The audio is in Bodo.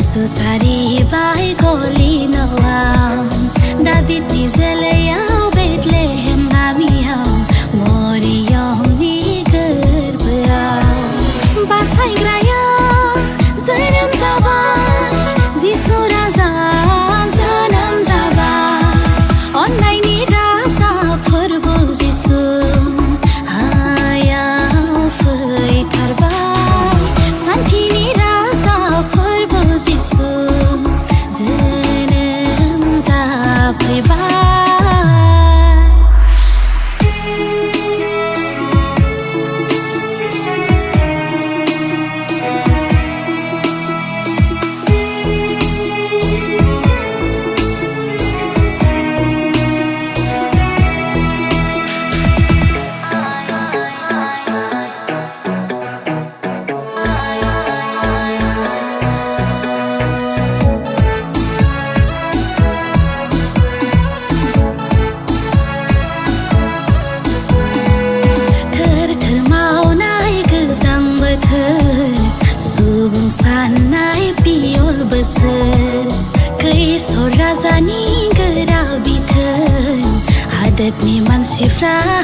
Susari bai golinoam David nizeleyau Bethlehem namiyau Moriyam ni garbeyau Basai graya zanam zabai Jisu raza zanam zabai Onai ni rasa forbu Jisu Hayau faitarbai Santi ni rasa forbu Jisu zanam zabai Sanai piol besar Keisor razani gerak bitan Hadatni mansifra